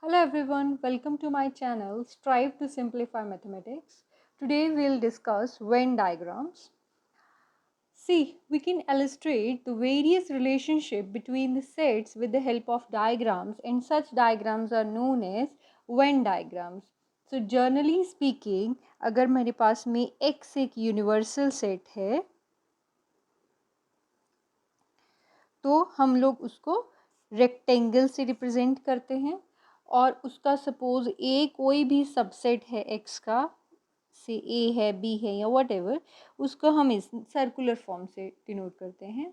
Hello everyone, welcome to my channel Strive to Simplify Mathematics. Today we'll discuss Venn diagrams. See, we can illustrate the various relationship between the sets with the help of diagrams, and such diagrams are known as Venn diagrams. So generally speaking, अगर मेरे पास में X एक universal set है तो हम लोग उसको rectangle से रिप्रेजेंट करते हैं, और उसका सपोज ए कोई भी सबसेट है एक्स का, से ए है बी है या वट एवर, उसको हम इस सर्कुलर फॉर्म से डिनोट करते हैं.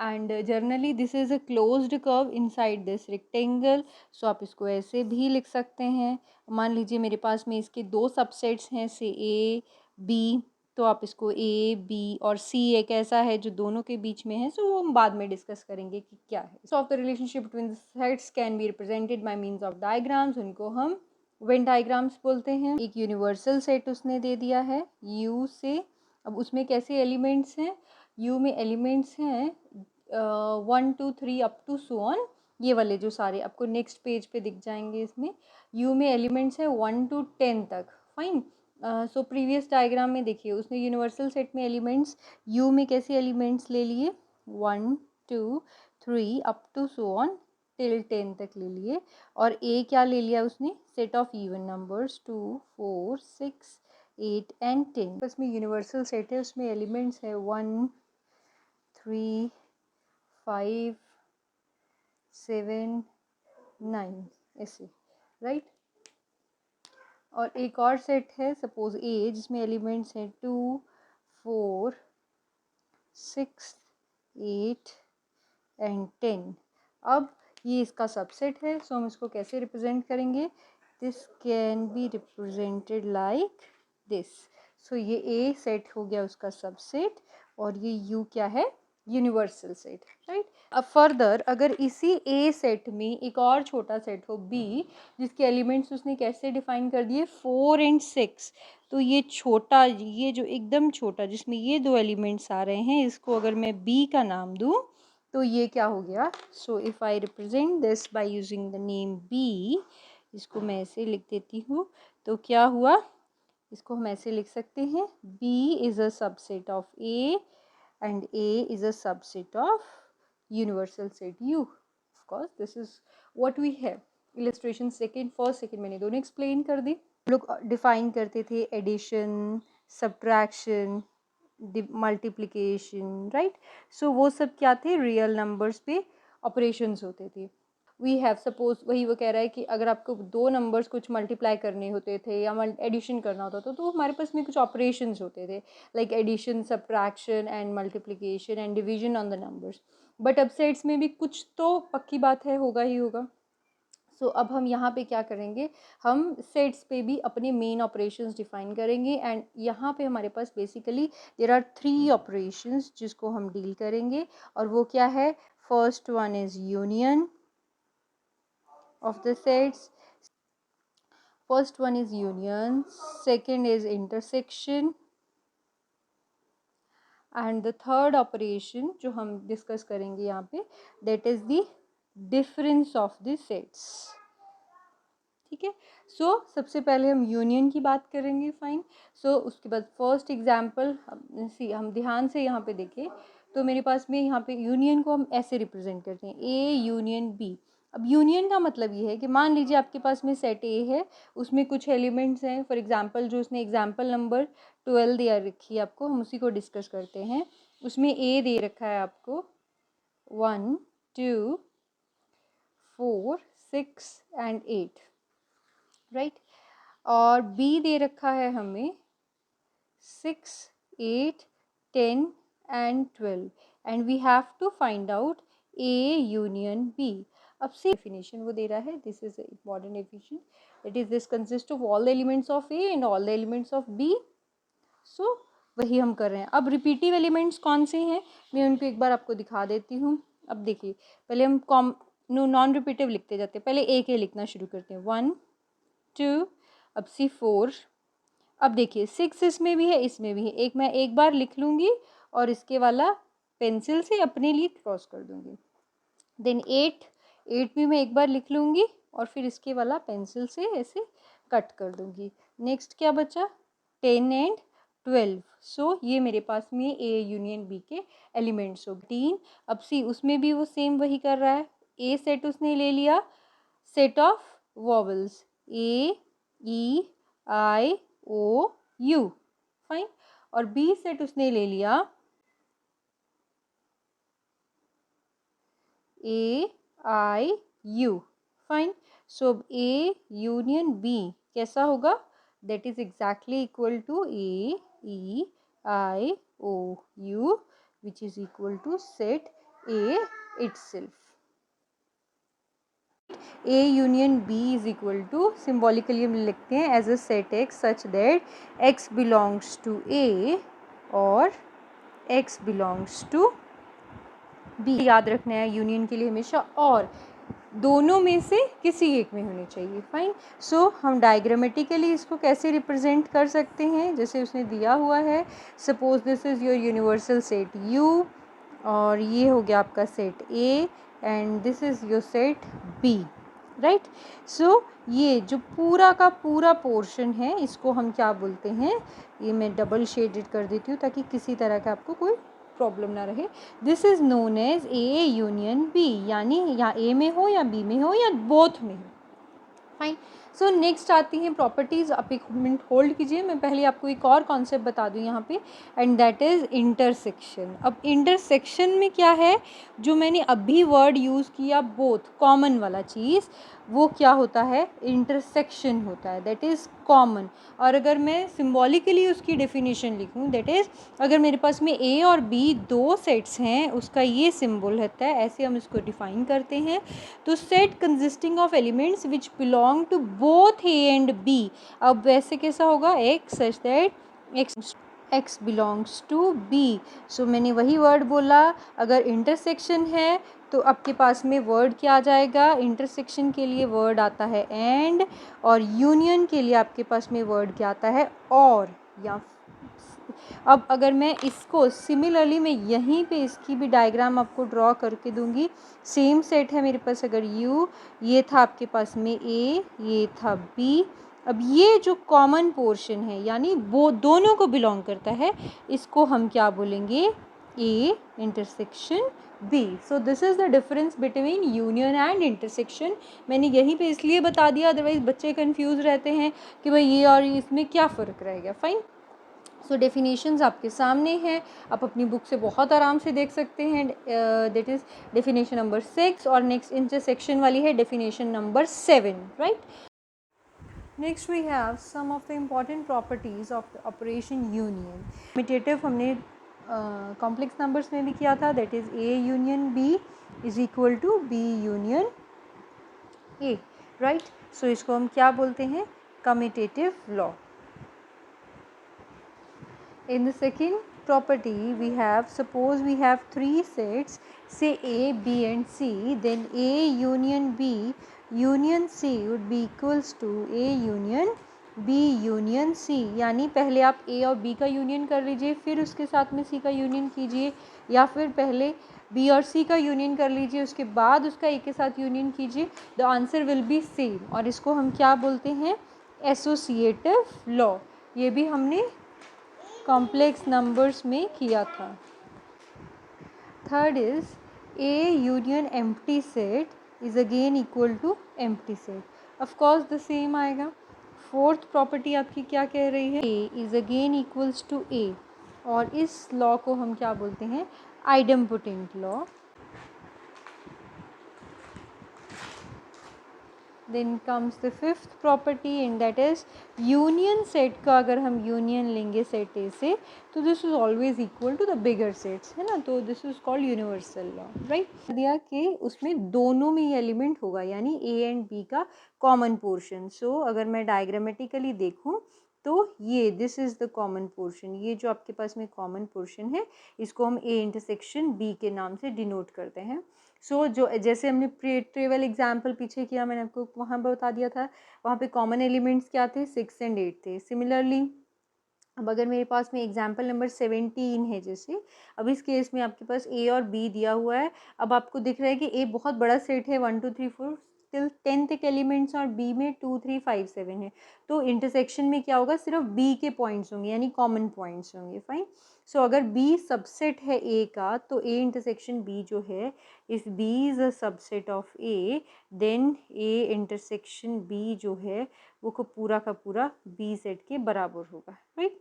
And generally this is a closed curve inside this rectangle. So आप इसको ऐसे भी लिख सकते हैं. मान लीजिए मेरे पास में इसके दो सबसेट्स हैं, से ए बी, तो आप इसको ए बी और सी एक ऐसा है जो दोनों के बीच में है. सो वो हम बाद में डिस्कस करेंगे कि क्या है. So of the relationship between the sets can be represented by means of diagrams. उनको हम वेन डायग्राम्स बोलते हैं. एक यूनिवर्सल सेट उसने दे दिया है यू से. अब उसमें कैसे एलिमेंट्स हैं, यू में एलिमेंट्स हैं 1 2 3 अप टू सो ऑन. ये वाले जो सारे आपको नेक्स्ट पेज पे दिख जाएंगे. इसमें यू में एलिमेंट्स है 1 to 10 तक. फाइन. सो प्रीवियस डायग्राम में देखिए उसने यूनिवर्सल सेट में एलिमेंट्स यू में कैसे एलिमेंट्स ले लिए 1 2 3 up to so on till 10 तक ले लिए. और ए क्या ले लिया उसने, set of even numbers 2 4 6 8 and 10. उसमें यूनिवर्सल सेट है, उसमें एलिमेंट्स है 1 3 5 7 9 ऐसे, राइट. और एक और सेट है सपोज ए, जिसमें एलिमेंट्स हैं 2 4 6 8 एंड 10. अब ये इसका सबसेट है. सो हम इसको कैसे रिप्रेजेंट करेंगे, this can be represented like this. So ये ए सेट हो गया उसका सबसेट, और ये यू क्या है, यूनिवर्सल सेट, राइट. अब फर्दर अगर इसी ए सेट में एक और छोटा सेट हो बी, जिसके एलिमेंट्स उसने कैसे डिफाइन कर दिए 4 and 6, तो ये छोटा, ये जो एकदम छोटा जिसमें ये दो एलिमेंट्स आ रहे हैं, इसको अगर मैं बी का नाम दूं तो ये क्या हो गया. So if I represent this by using the name B, इसको मैं ऐसे लिख देती हूँ, तो क्या हुआ, इसको हम ऐसे लिख सकते हैं, B is a subset of A and A is a subset of universal set U. Of course, this is what we have. Illustration second, first, second मैंने दोनों explain कर दी. लोग define करते थे addition, subtraction, multiplication, right? So वो सब क्या थे, real numbers पे operations होते थे. वी हैव सपोज, वही वो कह रहा है कि अगर आपको दो नंबर्स कुछ मल्टीप्लाई करने होते थे या एडिशन करना होता था, तो हमारे पास में कुछ ऑपरेशंस होते थे, like addition, subtraction and multiplication and division on the numbers. But अब सेट्स में भी कुछ तो पक्की बात है, होगा ही होगा. सो अब हम यहाँ पे क्या करेंगे, हम सेट्स पे भी अपने मेन ऑपरेशंस डिफाइन करेंगे. एंड यहाँ पे हमारे पास बेसिकली देयर आर 3 ऑपरेशंस जिसको हम डील करेंगे. और वो क्या है, first one is union of the sets. First one is union, second is intersection, and the third operation जो हम डिस्कस करेंगे यहाँ पे, that is the difference of the sets. ठीक है. सो सबसे पहले हम यूनियन की बात करेंगे. फाइन. सो उसके बाद फर्स्ट एग्जाम्पल हम ध्यान से यहाँ पे देखें, तो मेरे पास में यहाँ पे यूनियन को हम ऐसे रिप्रेजेंट करते हैं, ए यूनियन बी. अब यूनियन का मतलब ये है कि मान लीजिए आपके पास में सेट ए है, उसमें कुछ एलिमेंट्स हैं. फॉर एग्जांपल जो उसने एग्जांपल नंबर 12 दिया रखी है आपको, हम उसी को डिस्कस करते हैं. उसमें ए दे रखा है आपको 1 2 4 6 एंड 8, राइट. और बी दे रखा है हमें 6 8 10 and 12, and we have to find out A union B. अब से डेफिनेशन वो दे रहा है, this is important definition, it is this consist of all the elements of A and all the elements of B. So वही हम कर रहे हैं. अब रिपीटिव एलिमेंट्स कौन से हैं, मैं उनको एक बार आपको दिखा देती हूँ. अब देखिए, पहले हम नॉन रिपीटिव लिखते जाते हैं. पहले ए के लिखना शुरू करते हैं, 1 2, अब सी 4. अब देखिए 6 इसमें भी है, इसमें भी है. मैं एक बार लिख लूँगी और इसके वाला पेंसिल से अपने लिए क्रॉस कर दूँगी. देन 8 8 भी मैं एक बार लिख लूँगी और फिर इसके वाला पेंसिल से ऐसे कट कर दूँगी। नेक्स्ट क्या बचा, 10 एंड 12। सो ये मेरे पास में ए यूनियन बी के एलिमेंट्स हो 3। अब सी उसमें भी वो सेम वही कर रहा है। ए सेट उसने ले लिया set of vowels A E I O U, fine. और बी सेट उसने ले लिया ए आई यू, फाइन। सो अब ए यूनियन बी कैसा होगा, that is exactly equal to A E I O U which is equal to set A itself. A union B is equal to, symbolically हम लिखते हैं as a set X such that X belongs to A और X belongs to B। याद रखना है union के लिए हमेशा और दोनों में से किसी एक में होने चाहिए, फाइन। सो हम डायग्रामेटिकली इसको कैसे रिप्रेजेंट कर सकते हैं, जैसे उसने दिया हुआ है, suppose this is your universal set U और ये हो गया आपका set A and this is your set B, right. So ये जो पूरा का पूरा पोर्शन है इसको हम क्या बोलते हैं, ये मैं डबल शेडेड कर देती हूँ ताकि किसी तरह का आपको कोई प्रॉब्लम ना रहे। This is known as A union B, यानी या ए में हो या बी में हो या बोथ में हो, फाइन। सो नेक्स्ट आती हैं प्रॉपर्टीज़। आप एक मिनट होल्ड कीजिए, मैं पहले आपको एक और कॉन्सेप्ट बता दूं यहाँ पे, एंड दैट इज़ इंटरसेक्शन। अब इंटरसेक्शन में क्या है, जो मैंने अभी वर्ड यूज़ किया बोथ, कॉमन वाला चीज़, वो क्या होता है, इंटरसेक्शन होता है, दैट इज़ कॉमन। और अगर मैं सिम्बॉलिकली उसकी डेफिनेशन लिखूँ, दैट इज़ अगर मेरे पास में ए और बी दो सेट्स हैं, उसका ये सिंबल रहता है, ऐसे हम इसको डिफाइन करते हैं। तो set consisting of elements which belong to both A and B. अब वैसे कैसा होगा, x such that x belongs to B. So मैंने वही वर्ड बोला, अगर इंटरसेक्शन है तो आपके पास में वर्ड क्या आ जाएगा, इंटरसेक्शन के लिए वर्ड आता है एंड, और यूनियन के लिए आपके पास में वर्ड क्या आता है, और। या अब अगर मैं इसको सिमिलरली मैं यहीं पे इसकी भी डायग्राम आपको ड्रॉ करके दूंगी। सेम सेट है मेरे पास, अगर यू, ये था आपके पास में ए, ये था बी। अब ये जो कॉमन पोर्शन है यानी वो दोनों को बिलोंग करता है, इसको हम क्या बोलेंगे, A intersection B. So this is the difference between union and intersection. मैंने यहीं पे इसलिए बता दिया, अदरवाइज बच्चे कंफ्यूज रहते हैं कि भाई ये और इसमें क्या फ़र्क रहेगा, फाइन। सो डेफिनेशंस आपके सामने हैं, आप अपनी बुक से बहुत आराम से देख सकते हैं। दैट इज़ डेफिनेशन नंबर 6 और नेक्स्ट इंटरसेक्शन वाली है definition number 7, right. Next we have some of the important properties of the operation union. Commutative हमने कॉम्प्लेक्स नंबर्स में भी किया था, that is A union B is equal to B union A, right. So इसको हम क्या बोलते हैं, commutative law. In the second property we have, suppose we have three sets, say A, B and C, then A union B union C would be equals to A union B union C। यानी पहले आप A और B का union कर लीजिए, फिर उसके साथ में C का यूनियन कीजिए, या फिर पहले B और C का यूनियन कर लीजिए, उसके बाद उसका A के साथ यूनियन कीजिए, the answer will be same. और इसको हम क्या बोलते हैं, एसोसिएटिव लॉ। ये भी हमने कॉम्प्लेक्स नंबर्स में किया था। Third is A union empty set is again equal to empty set, of course the same आएगा। फोर्थ प्रॉपर्टी आपकी क्या कह रही है, A is again equals to A, और इस लॉ को हम क्या बोलते हैं, idempotent law. Then comes the fifth property and that is union set का अगर हम यूनियन लेंगे सेट ए से, तो this is always equal to the bigger sets, है ना, तो this is called universal law, right. दिया कि उसमें दोनों में ही एलिमेंट होगा, यानी ए एंड बी का कॉमन पोर्शन। सो अगर मैं डायग्रामेटिकली देखूँ तो ये this is the common portion, ये जो आपके पास में कॉमन पोर्शन है इसको हम ए इंटरसेक्शन बी के नाम से डिनोट करते हैं। सो जो जैसे हमने ट्रेवल एग्जाम्पल पीछे किया, मैंने आपको वहाँ पर बता दिया था, वहाँ पे कॉमन एलिमेंट्स क्या थे, 6 and 8 थे। सिमिलरली अब अगर मेरे पास में एग्जाम्पल नंबर 17 है, जैसे अब इस केस में आपके पास ए और बी दिया हुआ है। अब आपको दिख रहा है कि ए बहुत बड़ा सेट है, 1 2 3 4 टिल 10 तक एलिमेंट्स, और बी में 2 3 5 7 है। तो इंटरसेक्शन में क्या होगा, सिर्फ बी के पॉइंट्स होंगे, यानी कॉमन पॉइंट्स होंगे। फाइन। सो अगर बी सबसेट है ए का, तो ए इंटरसेक्शन बी जो है, if B is a subset of A, then A intersection B जो है वो को पूरा का पूरा बी सेट के बराबर होगा। Right.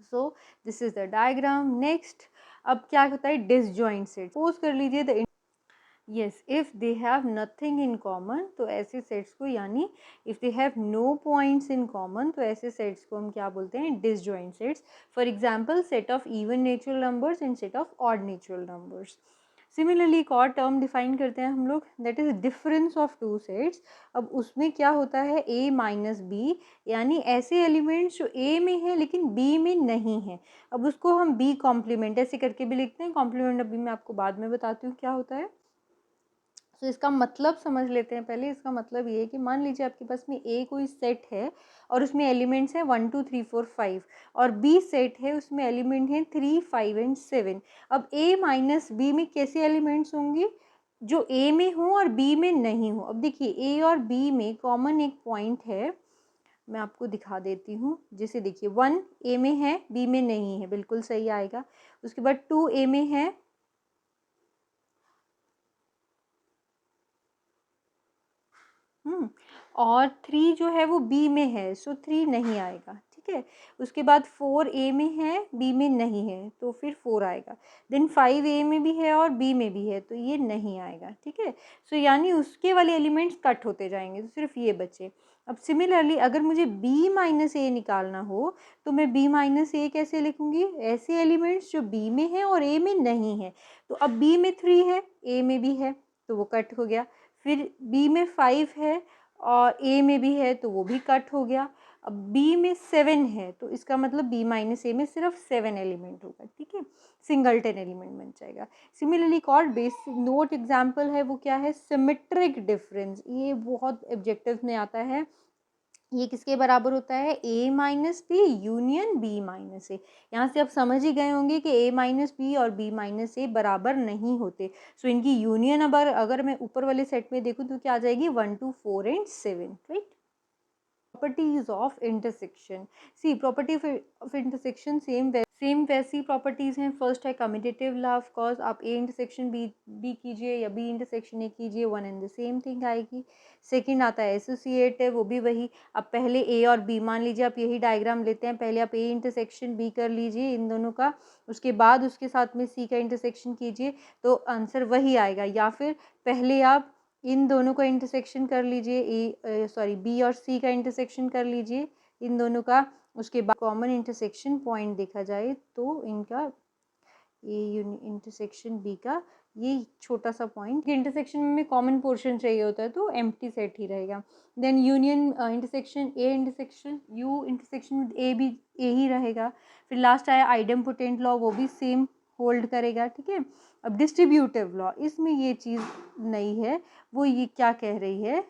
So this is the diagram. Next, अब क्या होता है डिसजॉइंट सेट। सपोज कर लीजिए the yes, if they have nothing in common, तो ऐसे सेट्स को, यानी if they have no points in common, तो ऐसे सेट्स को हम क्या बोलते हैं, disjoint sets. For example set of even natural numbers and set of odd natural numbers. Similarly एक और टर्म डिफाइन करते हैं हम लोग, that is difference of two sets. अब उसमें क्या होता है, a माइनस बी, यानी ऐसे एलिमेंट्स जो a में है लेकिन b में नहीं है। अब उसको हम b कॉम्प्लीमेंट ऐसे करके भी लिखते हैं। कॉम्प्लीमेंट अभी मैं आपको बाद में बताती हूँ क्या होता है। तो इसका मतलब समझ लेते हैं पहले। इसका मतलब ये है कि मान लीजिए आपके पास में ए कोई सेट है और उसमें एलिमेंट्स हैं 1 2 3 4 5, और बी सेट है उसमें एलिमेंट हैं 3 5 एंड 7। अब ए माइनस बी में कैसे एलिमेंट्स होंगे, जो ए में हो और बी में नहीं हो। अब देखिए ए और बी में कॉमन एक पॉइंट है, मैं आपको दिखा देती हूँ। जैसे देखिए 1 ए में है, बी में नहीं है, बिल्कुल सही आएगा। उसके बाद 2 ए में है, और 3 जो है वो बी में है, सो 3 नहीं आएगा। ठीक है। उसके बाद 4 ए में है, बी में नहीं है, तो फिर 4 आएगा। देन 5 ए में भी है और बी में भी है, तो ये नहीं आएगा। ठीक है। सो यानी उसके वाले एलिमेंट्स कट होते जाएंगे, तो सिर्फ ये बचे। अब सिमिलरली अगर मुझे b माइनस ए निकालना हो, तो मैं b माइनस ए कैसे लिखूंगी, ऐसे एलिमेंट्स जो b में है और a में नहीं है। तो अब b में 3 है, a में भी है, तो वो कट हो गया। फिर b में 5 है और a में भी है, तो वो भी कट हो गया। अब b में 7 है, तो इसका मतलब b माइनस ए में सिर्फ 7 एलिमेंट होगा। ठीक है, सिंगलटन एलिमेंट बन जाएगा। सिमिलरली एक और बेसिक नोट एग्जाम्पल है, वो क्या है, सिमेट्रिक डिफरेंस। ये बहुत ऑब्जेक्टिव में आता है। ये किसके बराबर होता है, a minus B union b minus A. यहाँ से आप समझ ही गए होंगे कि a माइनस बी और b माइनस ए बराबर नहीं होते। सो इनकी यूनियन अगर मैं ऊपर वाले सेट में देखूँ तो क्या आ जाएगी, 1 2 4 and 7। Right. Properties of intersection. See property of intersection same वैसी प्रॉपर्टीज हैं। फर्स्ट है कम्यूटेटिव लॉ, ऑफ कोर्स आप ए इंटरसेक्शन बी कीजिए या बी इंटरसेक्शन ए कीजिए, one and the same thing आएगी। सेकंड आता है एसोसिएटिव, वो भी वही। अब पहले ए और बी, मान लीजिए आप यही डायग्राम लेते हैं, पहले आप ए इंटरसेक्शन बी कर लीजिए इन दोनों का, उसके बाद उसके साथ में सी का इंटरसेक्शन कीजिए, तो आंसर वही आएगा। या फिर पहले आप इन दोनों का इंटरसेक्शन कर लीजिए, बी और सी का इंटरसेक्शन कर लीजिए इन दोनों का, उसके बाद कॉमन इंटरसेक्शन पॉइंट देखा जाए तो इनका ए इंटरसेक्शन बी का ये छोटा सा पॉइंट, इंटरसेक्शन में कॉमन पोर्शन चाहिए होता है तो एम्प्टी सेट ही रहेगा। Then union intersection A intersection U intersection A भी ए ही रहेगा। फिर लास्ट आया आइडेम्पोटेंट लॉ, वो भी सेम होल्ड करेगा। ठीक है। अब डिस्ट्रीब्यूटिव लॉ, इसमें ये चीज़ नहीं है, वो ये क्या कह रही है,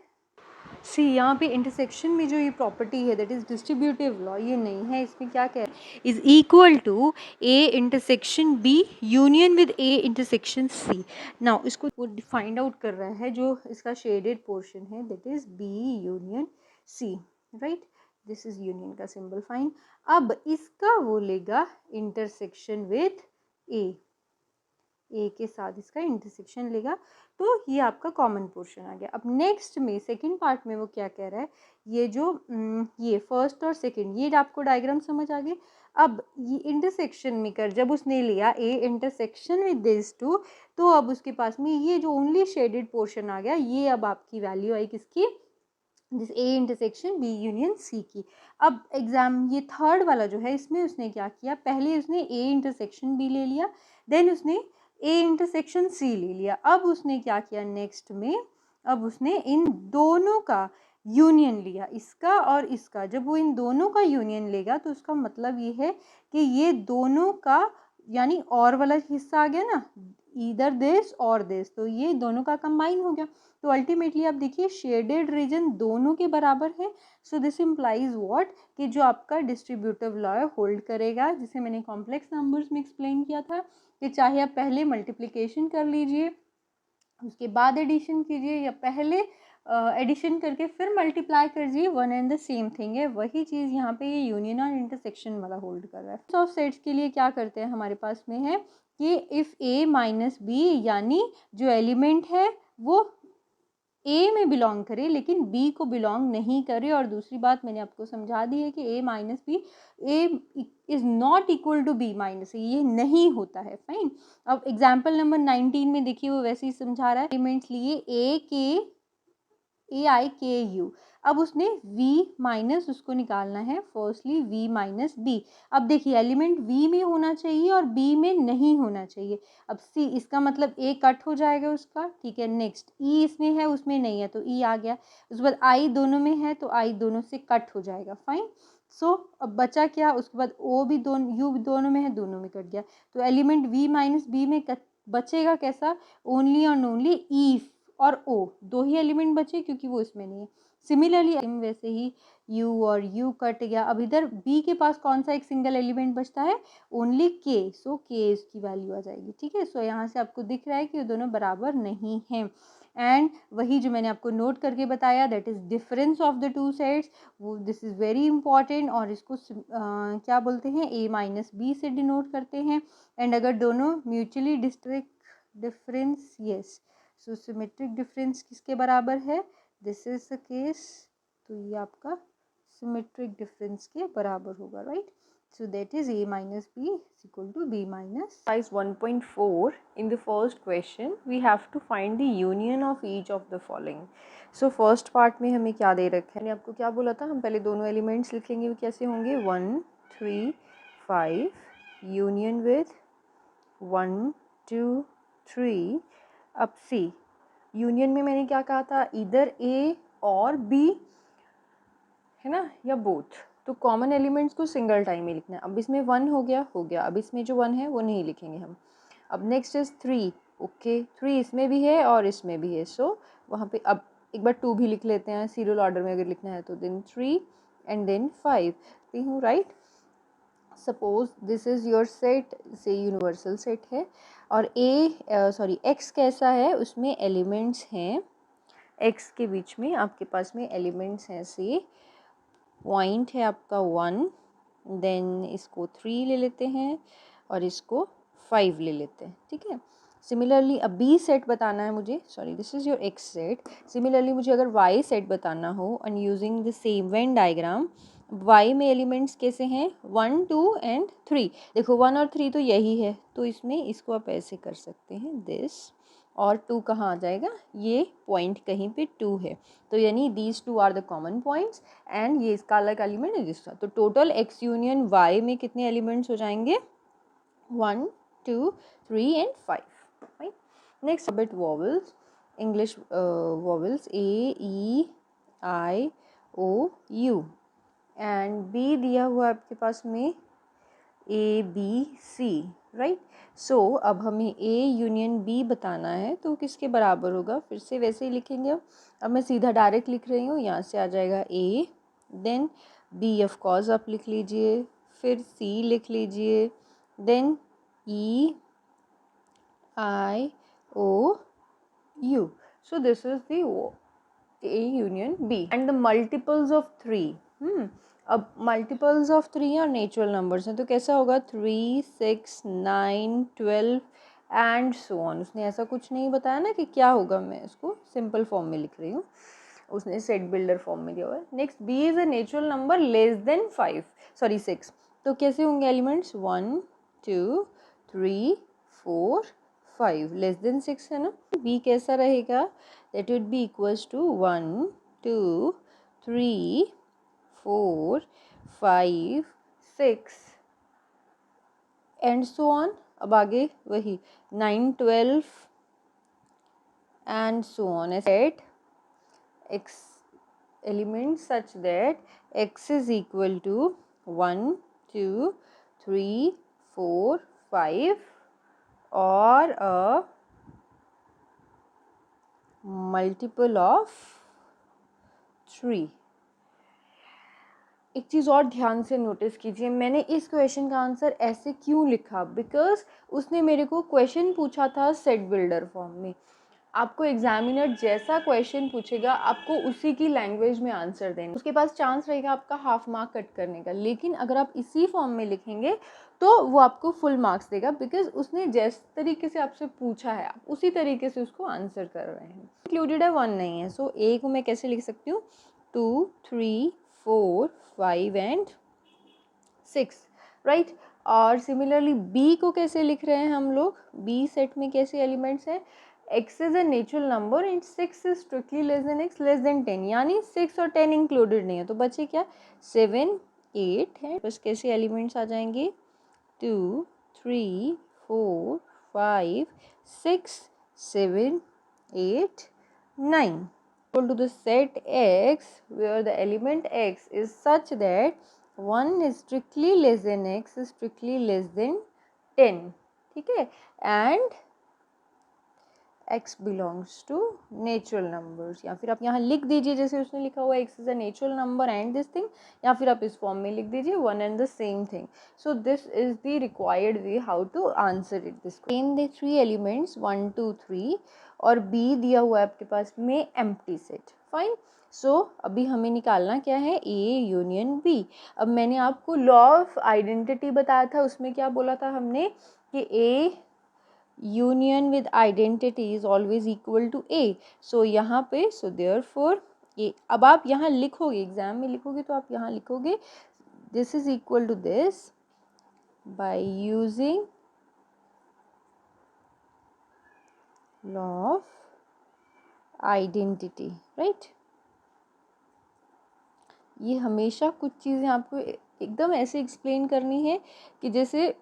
सी यहाँ पे इंटरसेक्शन में जो ये प्रॉपर्टी है दैट इज डिस्ट्रीब्यूटिव लॉ, ये नहीं है। इसमें क्या कह रहा है, is equal to A intersection B union with A intersection C. Now इसको वो फाइंड आउट कर रहा है, जो इसका शेडेड पोर्शन है that is B union C. Right, this is union का सिंबल। फाइन। अब इसका वो लेगा इंटरसेक्शन विथ ए के साथ इसका इंटरसेक्शन लेगा, तो ये आपका कॉमन पोर्शन आ गया। अब नेक्स्ट में सेकंड पार्ट में वो क्या कह रहा है, ये जो ये फर्स्ट और सेकंड, ये आपको डायग्राम समझ आ गई। अब ये इंटरसेक्शन में कर जब उसने लिया A intersection with this two, तो अब उसके पास में ये जो ओनली शेडेड पोर्शन आ गया, ये अब आपकी वैल्यू आई किसकी, this A intersection B union C की। अब एग्जाम ये थर्ड वाला जो है, इसमें उसने क्या किया, पहले उसने ए इंटरसेक्शन बी ले लिया, देन उसने ए इंटरसेक्शन सी ले लिया। अब उसने क्या किया नेक्स्ट में, अब उसने इन दोनों का यूनियन लिया, इसका और इसका। जब वो इन दोनों का यूनियन लेगा तो उसका मतलब ये है कि ये दोनों का यानी और वाला हिस्सा आ गया ना, ईदर दिस और दिस, तो ये दोनों का कंबाइन हो गया। तो अल्टीमेटली आप देखिए शेडेड रीजन दोनों के बराबर है। सो दिस इम्प्लाइज व्हाट, कि जो आपका डिस्ट्रीब्यूटिव लॉ होल्ड करेगा, जिसे मैंने कॉम्प्लेक्स नंबर्स में एक्सप्लेन किया था कि चाहे आप पहले मल्टीप्लिकेशन कर लीजिए उसके बाद एडिशन कीजिए, या पहले एडिशन करके फिर मल्टीप्लाई कर दीजिए, one and the same thing है। वही चीज़ यहाँ पे ये यूनियन और इंटरसेक्शन वाला होल्ड कर रहा है। ऑफ सेट्स के लिए क्या करते हैं, हमारे पास में है कि इफ़ ए माइनस बी, यानी जो एलिमेंट है वो ए में बिलोंग करे लेकिन बी को बिलोंग नहीं करे। और दूसरी बात मैंने आपको समझा दी है कि A minus B, A is not equal to B minus A, ये नहीं होता है। फाइन। अब एग्जाम्पल नंबर 19 में देखिए वो वैसे ही समझा रहा है। एलिमेंट्स लिए ए के आई के यू, अब उसने v माइनस उसको निकालना है, फर्स्टली v माइनस b। अब देखिए एलिमेंट v में होना चाहिए और b में नहीं होना चाहिए। अब c, इसका मतलब a कट हो जाएगा उसका, ठीक है। नेक्स्ट e इसमें है उसमें नहीं है तो e आ गया। उसके बाद i दोनों में है तो i दोनों से कट हो जाएगा। फाइन। सो अब बचा क्या, उसके बाद o भी दोनों, u भी दोनों में है, दोनों में कट गया। तो एलिमेंट v माइनस b में बचेगा कैसा, ओनली और ओनली ई और ओ, दो ही एलिमेंट बचे क्योंकि वो इसमें नहीं है। सिमिलरली वैसे ही u और u कट गया। अब इधर b के पास कौन सा एक सिंगल एलिमेंट बचता है, ओनली k, सो k इसकी वैल्यू आ जाएगी। ठीक है। सो यहाँ से आपको दिख रहा है कि ये दोनों बराबर नहीं हैं। एंड वही जो मैंने आपको नोट करके बताया, that is difference of the two sets, वो दिस इज वेरी इंपॉर्टेंट। और इसको क्या बोलते हैं, a माइनस बी से डिनोट करते हैं। एंड अगर दोनों म्यूचुअली डिफरेंस, यस, सो सिमेट्रिक डिफरेंस किसके बराबर है, दिस इज द केस, तो ये आपका सिमेट्रिक डिफरेंस के बराबर होगा, right. So that is a minus b is equal to b minus. Exercise 1.4, in the first question we have to find the union of each of the following. So first part में हमें क्या दे रखा है, मैंने आपको क्या बोला था, हम पहले दोनों एलिमेंट्स लिख लेंगे, वो कैसे होंगे, 1 3 5 यूनियन विद 1 2 3। अब सी, यूनियन में मैंने क्या कहा था, इधर ए और बी है ना, या बोथ। तो कॉमन एलिमेंट्स को सिंगल टाइम में लिखना है। अब इसमें 1 हो गया, अब इसमें जो 1 है वो नहीं लिखेंगे हम। अब नेक्स्ट इज 3, ओके 3 इसमें भी है और इसमें भी है। सो वहाँ पे अब एक बार 2 भी लिख लेते हैं सीरियल ऑर्डर में अगर लिखना है तो, देन 3 एंड देन 5 ली हूँ, right. Suppose this is your set, से यूनिवर्सल सेट है और एक्स कैसा है, उसमें एलिमेंट्स हैं, एक्स के बीच में आपके पास में एलिमेंट्स हैं, से पॉइंट है आपका 1, देन इसको 3 ले लेते हैं और इसको 5 ले लेते हैं, ठीक है। सिमिलरली अब बी सेट बताना है मुझे, sorry this is your X set. Similarly मुझे अगर वाई सेट बताना हो and using the same Venn diagram, Y में एलिमेंट्स कैसे हैं, 1 2 एंड 3। देखो 1 और 3 तो यही है, तो इसमें इसको आप ऐसे कर सकते हैं, दिस, और 2 कहाँ आ जाएगा, ये पॉइंट कहीं पे 2 है, तो यानी these 2 are the common points and ये इसका अलग एलिमेंट है जिसका। तो टोटल एक्स यूनियन वाई में कितने एलिमेंट्स हो जाएंगे, 1 2 3 and 5। Next bit vowels, English vowels, A E I O U and B दिया हुआ आपके पास में ए बी सी, राइट। सो अब हमें ए यूनियन बी बताना है तो किसके बराबर होगा, फिर से वैसे ही लिखेंगे। अब मैं सीधा डायरेक्ट लिख रही हूँ, यहाँ से आ जाएगा A, then B of course आप लिख लीजिए, फिर सी लिख लीजिए, then E I O U. So this is the A union B and the multiples of 3। अब मल्टीपल्स ऑफ 3 और नेचुरल नंबर्स हैं तो कैसा होगा, 3 6 9 12 एंड सो ऑन। उसने ऐसा कुछ नहीं बताया ना कि क्या होगा, मैं इसको सिंपल फॉर्म में लिख रही हूँ, उसने सेट बिल्डर फॉर्म में दिया हुआ है। Next B is a natural number less than 6, तो कैसे होंगे एलिमेंट्स, 1 2 3 4 5, लेस देन 6 है ना। बी कैसा रहेगा, that would be equals to 1 2 3 4 5 6 and so on। अब आगे वही 9 12 and so on, set x elements such that x is equal to 1 2 3 4 5 or a multiple of 3। एक चीज़ और ध्यान से नोटिस कीजिए, मैंने इस क्वेश्चन का आंसर ऐसे क्यों लिखा, बिकॉज उसने मेरे को क्वेश्चन पूछा था सेट बिल्डर फॉर्म में। आपको एग्जामिनर जैसा क्वेश्चन पूछेगा आपको उसी की लैंग्वेज में आंसर देना, उसके पास चांस रहेगा आपका हाफ मार्क कट करने का। लेकिन अगर आप इसी फॉर्म में लिखेंगे तो वो आपको फुल मार्क्स देगा, बिकॉज उसने जिस तरीके से आपसे पूछा है आप उसी तरीके से उसको आंसर कर रहे हैं। इंक्लूडेड है 1 नहीं है, सो ए को मैं कैसे लिख सकती हूँ 2 3 4 5 एंड 6, राइट। और सिमिलरली बी को कैसे लिख रहे हैं हम लोग, बी सेट में कैसे एलिमेंट्स हैं, x is a natural number and 6 is strictly less than x less than 10, यानी 6 और 10 इंक्लूडेड नहीं है, तो बचे क्या 7 8 है। बस कैसे एलिमेंट्स आ जाएंगे 2 3 4 5 6 7 8 9 equal to the set x where the element x is such that 1 is strictly less than x is strictly less than 10, ठीक है, and x belongs to natural numbers। या फिर आप यहाँ लिख दीजिए जैसे उसने लिखा हुआ x is a natural number and this thing, या फिर आप इस फॉर्म में लिख दीजिए one and the same thing। So this is the required way how to answer it this question। Name the three elements 1 2 3 और b दिया हुआ है आपके पास में empty set, fine। सो अभी हमें निकालना क्या है A यूनियन B। अब मैंने आपको लॉ ऑफ आइडेंटिटी बताया था, उसमें क्या बोला था हमने कि A union with identity is always equal to A। So यहाँ पे सो देयरफॉर A, अब आप यहाँ लिखोगे एग्जाम में लिखोगे तो आप यहाँ लिखोगे this is equal to this by using law of identity, right. ये हमेशा कुछ चीज़ें आपको एकदम ऐसे एक्सप्लेन करनी है कि जैसे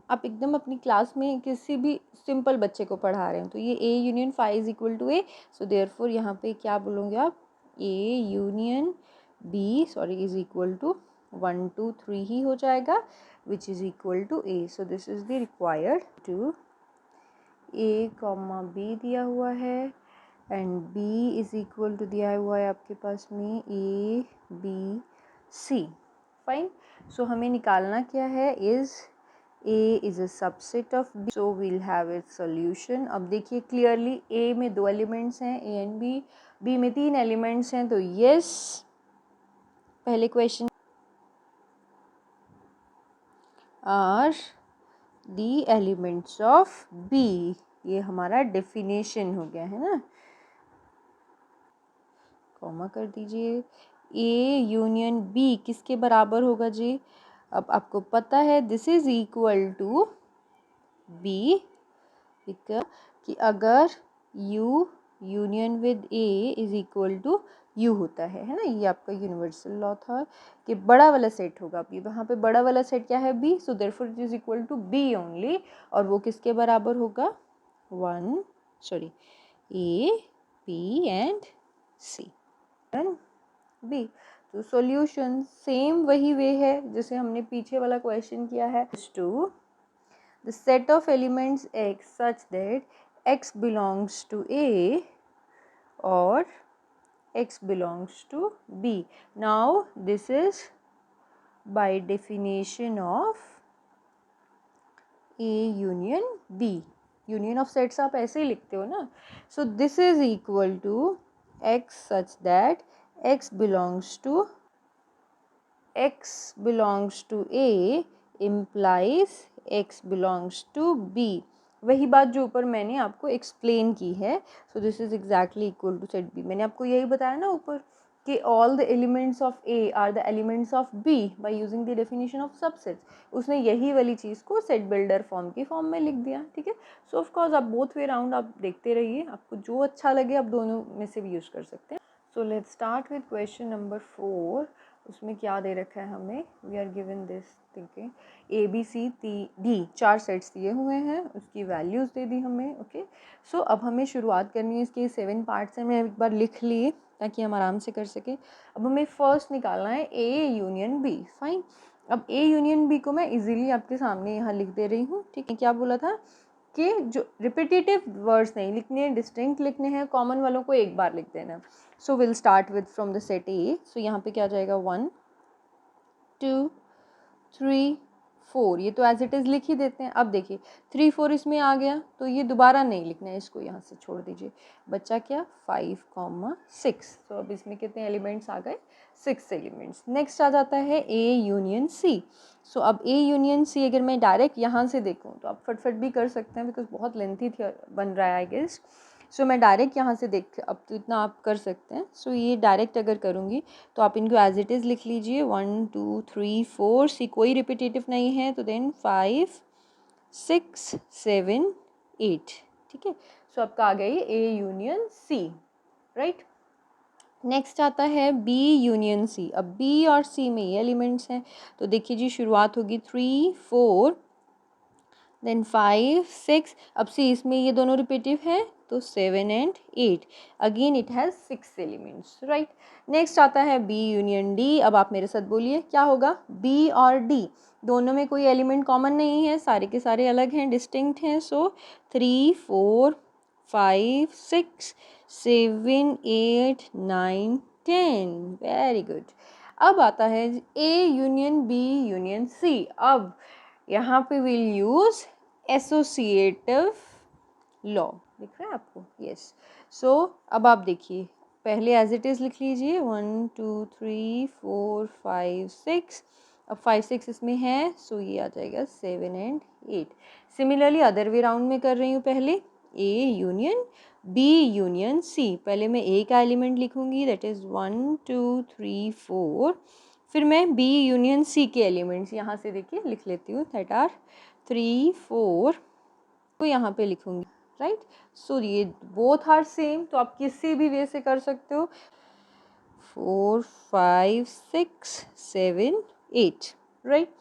आप एकदम अपनी क्लास में किसी भी सिंपल बच्चे को पढ़ा रहे हैं। तो ये A union 5 is equal to A, so therefore यहाँ पे क्या बोलोगे आप A union B sorry is equal to 1 2 3 ही हो जाएगा which is equal to A। So this is the required to A comma B दिया हुआ है and B is equal to दिया हुआ है आपके पास में A B C, fine. So हमें निकालना क्या है is A is a subset of B, so we'll have its solution। अब देखिए क्लियरली A में 2 एलिमेंट्स हैं A एंड B, B में 3 एलिमेंट्स हैं, तो yes पहले question are the elements of B, ये हमारा डेफिनेशन हो गया है ना, कॉमा कर दीजिए। A यूनियन B किसके बराबर होगा जी, अब आपको पता है this is equal to B, ठीक है, कि अगर U union with A is equal to U होता है ना, ये आपका यूनिवर्सल लॉ था कि बड़ा वाला सेट होगा। अब वहाँ पे बड़ा वाला सेट क्या है B, so therefore it is equal to B only, और वो किसके बराबर होगा A B and C and B। तो सॉल्यूशन सेम वही वे है जैसे हमने पीछे वाला क्वेश्चन किया है, to the set of elements x such that x belongs to A or x belongs to B। Now this is by definition of A union B। union of sets आप ऐसे ही लिखते हो ना, so this is equal to x such that x belongs to A implies x belongs to B। वही बात जो ऊपर मैंने आपको एक्सप्लेन की है, so this is exactly equal to set B। मैंने आपको यही बताया ना ऊपर कि all the elements of A are the elements of B by using the definition of subsets. उसने यही वाली चीज़ को सेट बिल्डर फॉर्म की फॉर्म में लिख दिया, ठीक है। सो ऑफ कोर्स आप बोथ वे राउंड आप देखते रहिए, आपको जो अच्छा लगे आप दोनों में से भी यूज़ कर सकते हैं। So let's start with question number 4। उसमें क्या दे रखा है हमें, we are given this thinking ABCD 4 sets दिए हुए हैं, उसकी वैल्यूज़ दे दी हमें, ओके। सो अब हमें शुरुआत करनी है, इसके 7 पार्ट्स हैं, मैं एक बार लिख लिए ताकि हम आराम से कर सकें। अब हमें फर्स्ट निकालना है A यूनियन B, फाइन। अब ए यूनियन बी को मैं इजीली आपके सामने यहाँ लिख दे रही हूँ, ठीक है। क्या बोला था कि जो रिपीटेटिव वर्ड्स नहीं लिखने हैं, डिस्टिंक्ट लिखने हैं, कॉमन वालों को एक बार लिख देना। So will start with from the set A. So यहाँ पे क्या जाएगा 1 2 3 4, ये तो एज इट इज़ लिख ही देते हैं। अब देखिए 3 4 इसमें आ गया तो ये दोबारा नहीं लिखना है, इसको यहाँ से छोड़ दीजिए। बच्चा क्या 5,6। तो अब इसमें कितने एलिमेंट्स आ गए, 6 एलिमेंट्स। नेक्स्ट आ जाता है ए यूनियन सी। सो अब ए यूनियन सी अगर मैं डायरेक्ट यहाँ से देखूँ तो आप फटफट भी कर सकते हैं, बिकॉज बहुत लेंथी बन रहा है आई गेस। सो मैं डायरेक्ट यहाँ से देख, अब तो इतना आप कर सकते हैं। सो ये डायरेक्ट अगर करूँगी तो आप इनको एज इट इज़ लिख लीजिए 1 2 3 4, सी कोई रिपीटेटिव नहीं है तो देन 5 6 7 8, ठीक है। सो आपका आ गया ये A union C, right. Next आता है बी यूनियन सी। अब बी और सी में ये एलिमेंट्स हैं, तो देखिए जी शुरुआत होगी 3 4 देन 5 6। अब सी इसमें ये दोनों रिपीटिव हैं तो 7 and 8, again it has 6 elements, right. Next आता है बी यूनियन डी। अब आप मेरे साथ बोलिए क्या होगा, बी और डी दोनों में कोई एलिमेंट कॉमन नहीं है, सारे के सारे अलग हैं, डिस्टिंक्ट हैं। So 3 4 5 6 7 8 9 10, very good. अब आता है A union B union C. अब यहाँ पे विल यूज एसोसिएटिव लॉ, दिख रहा है आपको, यस। सो अब आप देखिए पहले एज इट इज़ लिख लीजिए 1 2 3 4 5 6। अब 5 6 इसमें है, सो ये आ जाएगा 7 and 8। Similarly other way round में कर रही हूँ, पहले A union B union C. पहले मैं ए का एलिमेंट लिखूँगी, दैट इज़ 1 2 3 4। फिर मैं बी यूनियन सी के एलिमेंट्स यहाँ से देखिए लिख लेती हूँ, दैट आर 3 4 को यहाँ पे लिखूँगी, राइट। सो ये बोथ आर सेम, तो आप किसी भी वे से कर सकते हो। 4 5 6 7 8, राइट।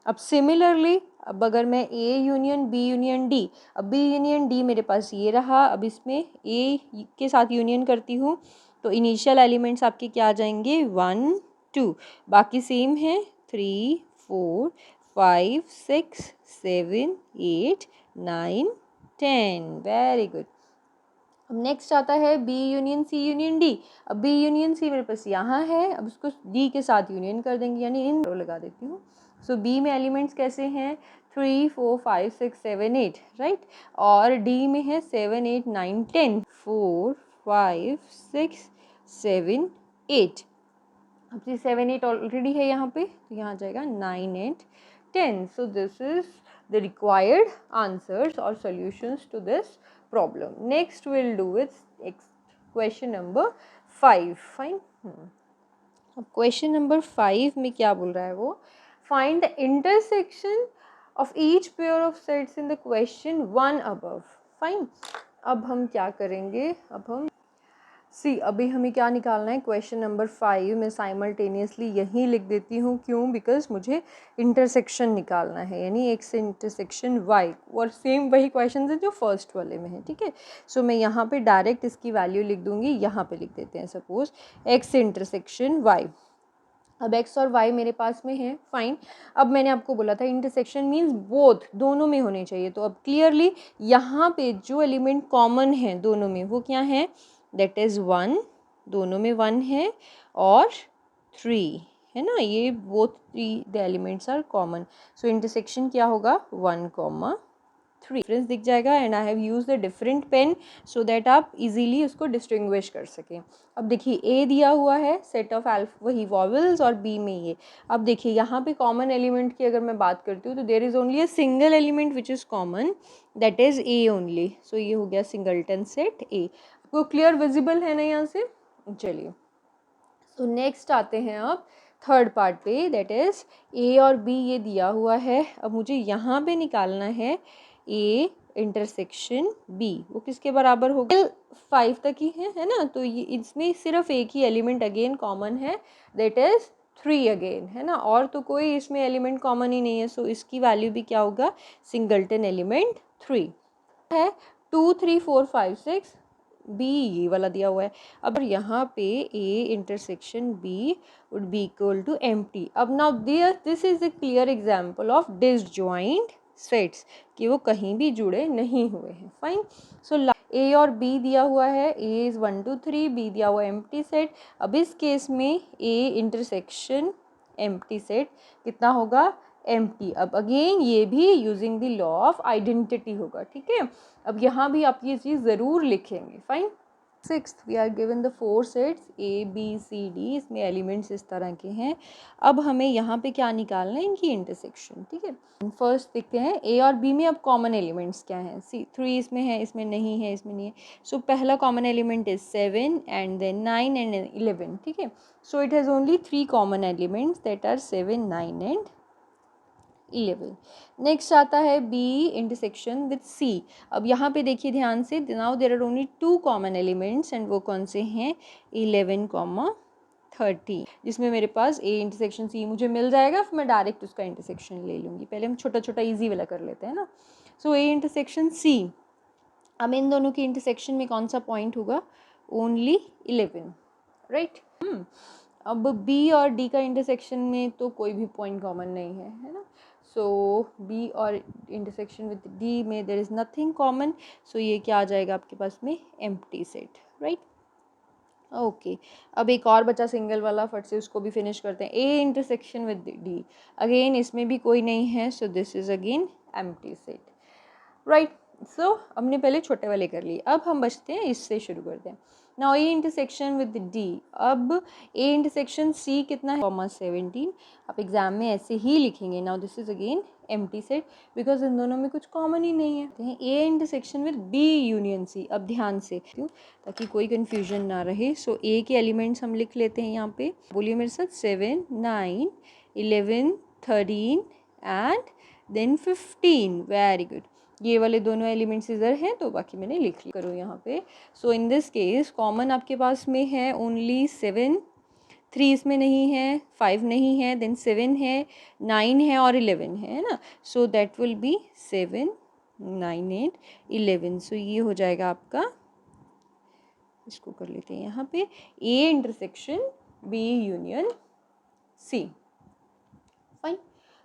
अब सिमिलरली अब अगर मैं A union B union D, अब बी यूनियन डी मेरे पास ये रहा, अब इसमें ए के साथ यूनियन करती हूँ तो इनिशियल एलिमेंट्स आपके क्या आ जाएंगे 1 2, बाकी सेम है 3 4 5 6 7 8 9 10, वेरी गुड। अब नेक्स्ट आता है B union C union D. अब बी यूनियन सी मेरे पास यहाँ है, अब उसको डी के साथ यूनियन कर देंगे, यानी इन लगा देती हूँ। सो बी में एलिमेंट्स कैसे हैं 3 4 5 6 7 8, राइट। और डी में है 7 8 9 10, 4 5 6 7 8। अब जी 7 8 ऑलरेडी है यहाँ पे, तो यहाँ आ जाएगा 9 and 10। So this is the required answers or solutions to this problem. Next we'll do with question number 5. Fine. अब question number 5 में क्या बोल रहा है वो, find the intersection of each pair of sets in the question 1 above. Fine. अब हम क्या करेंगे, अब हम अभी हमें क्या निकालना है, क्वेश्चन नंबर 5 मैं साइमल्टेनियसली यहीं लिख देती हूँ, क्यों, बिकॉज मुझे इंटरसेक्शन निकालना है, यानी एक्स इंटरसेक्शन वाई, और सेम वही क्वेश्चन है जो फर्स्ट वाले में है, ठीक है। सो मैं यहाँ पे डायरेक्ट इसकी वैल्यू लिख दूँगी, यहाँ पे लिख देते हैं सपोज एक्स इंटरसेक्शन वाई। अब x और y मेरे पास में है, फाइन। अब मैंने आपको बोला था इंटरसेक्शन मीन्स बोथ, दोनों में होने चाहिए, तो अब क्लियरली यहाँ पे जो एलिमेंट कॉमन है दोनों में वो क्या है, दैट इज़ 1, दोनों में 1 है, और 3 है ना, ये both the elements are common. So intersection क्या होगा 1, 3, डिफरेंस दिख जाएगा। And I have use the different pen so that आप इजीली उसको डिस्टिंग्विश कर सकें। अब देखिए ए दिया हुआ है सेट ऑफ वही वॉवल्स, और बी में ये। अब देखिए यहाँ पे कॉमन एलिमेंट की अगर मैं बात करती हूँ तो there is only a single element which is common, that is A only. So ये हो गया सिंगलटन सेट ए। आपको क्लियर विजिबल है ना यहाँ से, चलिए। सो नेक्स्ट आते हैं आप थर्ड पार्ट पे, दैट इज़ ए और बी ये दिया हुआ है। अब मुझे यहाँ पे निकालना है ए इंटरसेक्शन बी, वो किसके बराबर होगा, 5 तक ही है ना, तो ये इसमें सिर्फ एक ही एलिमेंट अगेन कॉमन है, दैट इज़ 3 अगेन, है ना, और तो कोई इसमें एलिमेंट कॉमन ही नहीं है। सो इसकी वैल्यू भी क्या होगा, सिंगलटन एलिमेंट 3 है। 2 3 4 5 6 बी ये वाला दिया हुआ है। अब यहाँ पे A intersection B would be equal to empty. अब now this is a clear example of disjoint sets कि वो कहीं भी जुड़े नहीं हुए हैं। फाइन। सो ए और बी दिया हुआ है, ए इज़ 1 2 3, बी दिया हुआ है एम्प्टी सेट। अब इस केस में ए इंटरसेक्शन एम्प्टी सेट कितना होगा, एम्प्टी। अब अगेन ये भी using the law of identity होगा, ठीक है। अब यहाँ भी आप ये चीज़ ज़रूर लिखेंगे। Fine. Sixth we are given the 4 sets A B C D, इसमें एलिमेंट्स इस तरह के हैं। अब हमें यहाँ पे क्या निकालना है, इनकी इंटरसेक्शन, ठीक है। फर्स्ट देखते हैं ए और बी में अब कॉमन एलिमेंट्स क्या हैं। सी 3 इसमें है, इसमें नहीं है, इसमें नहीं है। सो पहला common element is 7 and then 9 and 11, ठीक है। So it has only 3 common elements that are 7 9 and 11। Next आता है बी इंटरसेक्शन विद सी। अब यहाँ पे देखिए ध्यान से, now there are only 2 common elements and वो कौन से हैं, 11, 30, जिसमें मेरे पास ए इंटरसेक्शन सी मुझे मिल जाएगा, फिर मैं डायरेक्ट उसका इंटरसेक्शन ले लूँगी। पहले हम छोटा छोटा ईजी वाला कर लेते हैं ना। सो ए इंटरसेक्शन सी, अब इन दोनों की इंटरसेक्शन में कौन सा पॉइंट होगा, ओनली 11, राइट। अब बी और डी का इंटरसेक्शन में तो कोई भी पॉइंट कॉमन नहीं है ना। सो बी और इंटरसेक्शन विद डी में देयर इज़ नथिंग कॉमन। सो ये क्या आ जाएगा आपके पास में, एम्प्टी सेट, राइट। ओके अब एक और बचा सिंगल वाला, फट से उसको भी फिनिश करते हैं। A intersection with D, again इसमें भी कोई नहीं है, so this is again empty set, right. So हमने पहले छोटे वाले कर लिए, अब हम बचते हैं इससे शुरू करते हैं। Now A intersection with D, अब ए इंटरसेक्शन सी कितना है, 17। आप एग्जाम में ऐसे ही लिखेंगे। Now this is again empty set because इन दोनों में कुछ कॉमन ही नहीं है। A intersection with B union C, अब ध्यान से क्यों, ताकि कोई कंफ्यूजन ना रहे। सो ए के एलिमेंट्स हम लिख लेते हैं यहाँ पे, बोलिए मेरे साथ, 7 9 11 13 एंड देन 15। Very good. ये वाले दोनों एलिमेंट्स इधर हैं तो बाकी मैंने लिख लिया, करो यहाँ पे। सो इन दिस केस कॉमन आपके पास में है ओनली 7, 3 इसमें नहीं है, 5 नहीं है, देन 7 है, 9 है और 11 है ना। So that will B 7 9 8 11। सो ये हो जाएगा आपका, इसको कर लेते हैं यहाँ पे, A intersection B union C. Fine.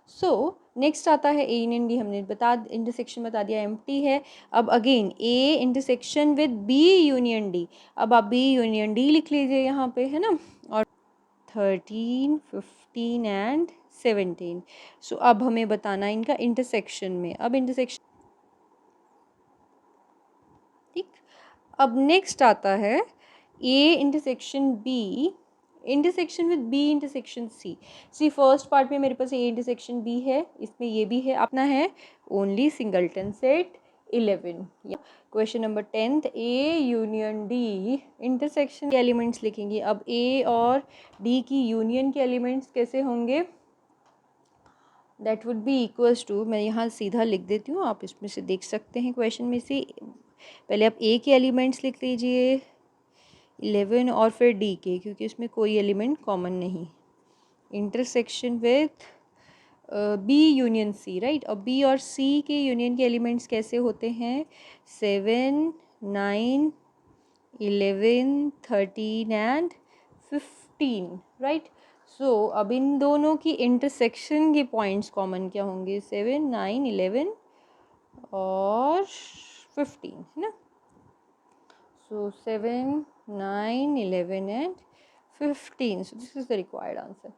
So next आता है ए यूनियन डी, हमने इंटरसेक्शन बता दिया एम्प्टी है। अब again A intersection with B union D, अब आप बी यूनियन डी लिख लीजिए यहाँ पे, है ना। और 13 15 एंड 17। सो अब हमें बताना है इनका इंटरसेक्शन में, अब इंटरसेक्शन, ठीक। अब नेक्स्ट आता है A intersection B intersection with B intersection C. C first part में मेरे पास ए इंटरसेक्शन बी है, इसमें ये भी है, अपना है only singleton set 11। Question number 10th, ए यूनियन डी इंटरसेक्शन के एलिमेंट्स लिखेंगे। अब ए और डी की यूनियन के एलिमेंट्स कैसे होंगे, that would be equals to, मैं यहाँ सीधा लिख देती हूँ, आप इसमें से देख सकते हैं क्वेश्चन में से। पहले आप ए के एलिमेंट्स लिख लीजिए 11 और फिर डी के, क्योंकि इसमें कोई एलिमेंट कॉमन नहीं। Intersection with B union C, right. और बी और सी के यूनियन के एलिमेंट्स कैसे होते हैं, 7 9 11 13 एंड 15, राइट। सो अब इन दोनों की इंटरसेक्शन के पॉइंट्स कॉमन क्या होंगे, 7 9 11 और 15, है ना। सो 7 9 11 and 15। So this is the required answer.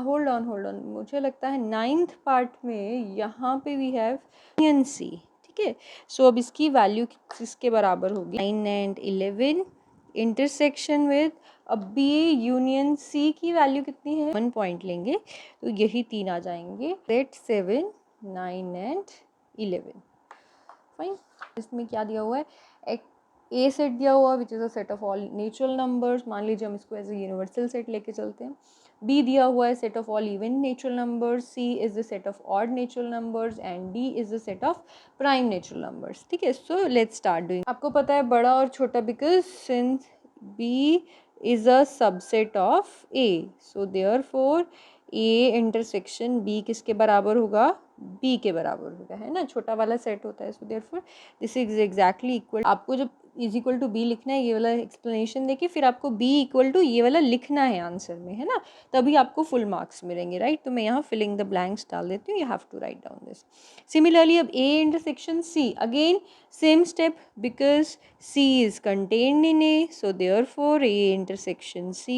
Hold on मुझे लगता है 9th पार्ट में यहाँ पे वी हैव यूनियन सी, ठीक है। सो अब इसकी वैल्यू किसके बराबर होगी, 9 एंड 11 इंटरसेक्शन विद, अब बी यूनियन सी की वैल्यू कितनी है, 1 पॉइंट लेंगे तो यही 3 आ जाएंगे, सेट 7 9 एंड 11। फाइन। इसमें क्या दिया हुआ है, एक ए सेट दिया हुआ which is a set of all natural numbers, मान लीजिए हम इसको एज ए यूनिवर्सल सेट लेके चलते हैं। बी दिया हुआ है set of all even natural numbers, C is the set of odd natural numbers and D is the set of prime natural numbers, ठीक है। So let's start doing. आपको पता है बड़ा और छोटा, because since B is a subset of A, so therefore A intersection B किसके बराबर होगा, बी के बराबर होगा, है ना, छोटा वाला सेट होता है। So therefore this is exactly equal. आपको जब इज इक्वल टू बी लिखना है, ये वाला एक्सप्लेनेशन देके फिर आपको बी इक्वल टू ये वाला लिखना है आंसर में, है ना, तभी आपको फुल मार्क्स मिलेंगे, राइट। तो मैं यहाँ फिलिंग द ब्लैंक्स डाल देती हूँ, you have to write down this. Similarly अब A intersection C, again same step, because C is contained in A, so therefore A intersection C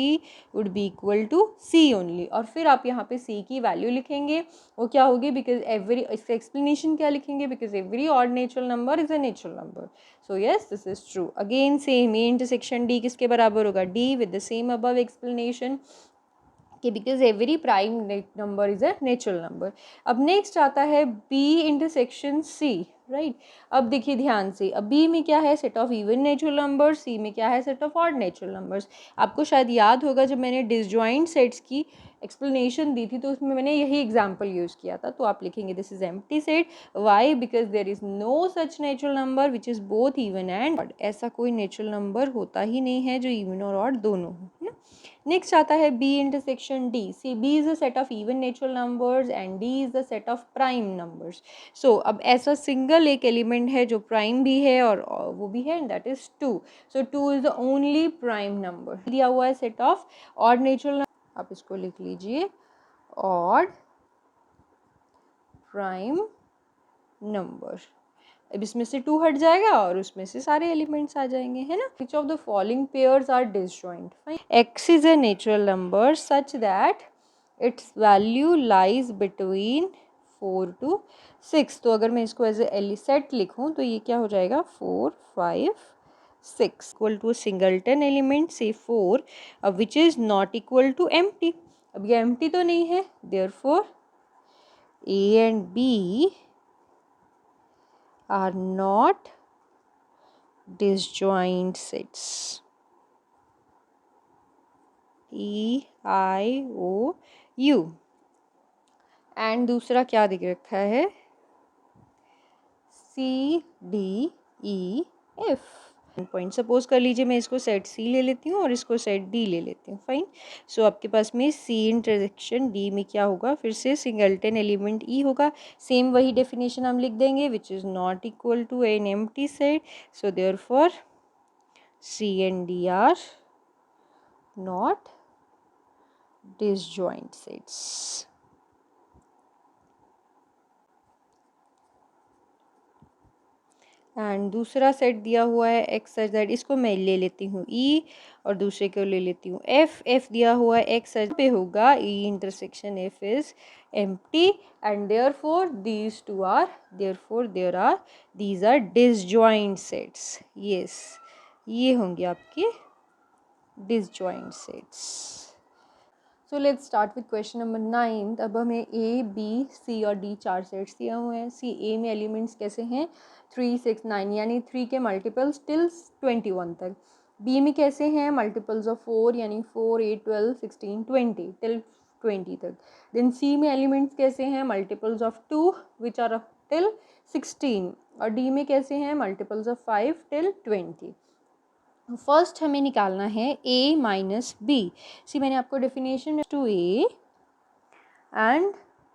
would be equal to C only। और फिर आप यहाँ पे C की value लिखेंगे, वो क्या होगी, बिकॉज एवरी, इसका एक्सप्लेनेशन क्या लिखेंगे, because every odd natural number is a natural number, so yes this is true. Again same, A intersection D किसके बराबर होगा, D with the same above explanation कि because every prime number is a natural number. अब next आता है B intersection C, right. अब देखिए ध्यान से, अब B में क्या है, set of even natural numbers, C में क्या है, set of odd natural numbers. आपको शायद याद होगा जब मैंने डिसजॉइंट सेट्स की एक्सप्लेनेशन दी थी तो उसमें मैंने यही एग्जांपल यूज़ किया था। तो आप लिखेंगे this is empty set, why, because there is no such natural number which is both even and odd. ऐसा कोई नेचुरल नंबर होता ही नहीं है जो इवन और ऑड दोनों हो, है ना। नेक्स्ट आता है B intersection D। See B is a set of even natural numbers and D is the set of prime numbers. So अब ऐसा सिंगल एक एलिमेंट है जो प्राइम भी है और वो भी है, and that is 2। So 2 is the only prime number. दिया हुआ है set of odd natural number, आप इसको लिख लीजिए, ऑड प्राइम नंबर। अब इसमें से 2 हट जाएगा और उसमें से सारे एलिमेंट्स आ जाएंगे, है ना। Which of the following pairs are disjoint. X is a natural number such that its value lies between 4 to 6। तो अगर मैं इसको एज ए सेट लिखूं तो ये क्या हो जाएगा, 4 5 6 इक्वल टू सिंगलटन एलिमेंट से 4, अब which is not equal to empty. अब ये एम्प्टी तो नहीं है, therefore A and B are not disjoint sets। EIOU। And दूसरा क्या दिख रखा है, CDEF पॉइंट। सपोज कर लीजिए मैं इसको सेट C ले लेती हूँ और इसको सेट D ले लेती हूँ, फाइन। सो आपके पास में C इंटरसेक्शन D में क्या होगा, फिर से सिंगलटन एलिमेंट E होगा। सेम वही डेफिनेशन हम लिख देंगे, which is not equal to an empty set. So therefore C and D are not disjoint sets। And दूसरा सेट दिया हुआ है एक्स सच दैट, इसको मैं ले लेती हूँ E और दूसरे को ले लेती हूँ F। F दिया हुआ है एक्स सच पे होगा E intersection F is empty and therefore these two are, therefore there are, these are disjoint sets. Yes, ये होंगे आपके disjoint sets. So let's start with question number 9। अब हमें A, B, C और D 4 सेट्स दिए हुए हैं। सी A में एलिमेंट्स कैसे हैं, 3 6 9, यानी 3 के मल्टीपल्स टिल 21 तक। B में कैसे हैं, मल्टीपल्स ऑफ 4 यानी 4 8 12 16 20 टिल 20 तक। देन C में एलिमेंट्स कैसे हैं, multiples of 2 which are till 16। और D में कैसे हैं, मल्टीपल्स ऑफ 5 टिल 20। फर्स्ट हमें निकालना है A माइनस B। सी मैंने आपको definition to A and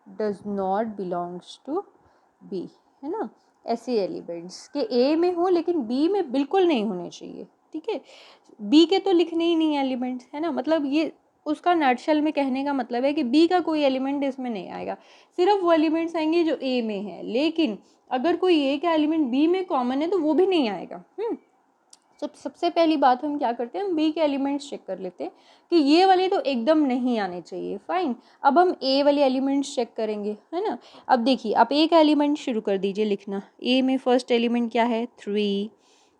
does not belongs to B, है ना। ऐसे एलिमेंट्स के A में हो लेकिन B में बिल्कुल नहीं होने चाहिए, ठीक है। B के तो लिखने ही नहीं एलिमेंट्स, है ना, मतलब ये उसका नटशेल में कहने का मतलब है कि B का कोई एलिमेंट इसमें नहीं आएगा, सिर्फ वो एलिमेंट्स आएंगे जो A में है। लेकिन अगर कोई A का एलिमेंट B में कॉमन है तो वो भी नहीं आएगा। सबसे पहली बात हम क्या करते हैं, हम B के एलिमेंट्स चेक कर लेते हैं कि ये वाले तो एकदम नहीं आने चाहिए, फाइन। अब हम A वाले एलिमेंट्स चेक करेंगे, है ना। अब देखिए आप A का एलिमेंट शुरू कर दीजिए लिखना। A में फर्स्ट एलिमेंट क्या है, 3,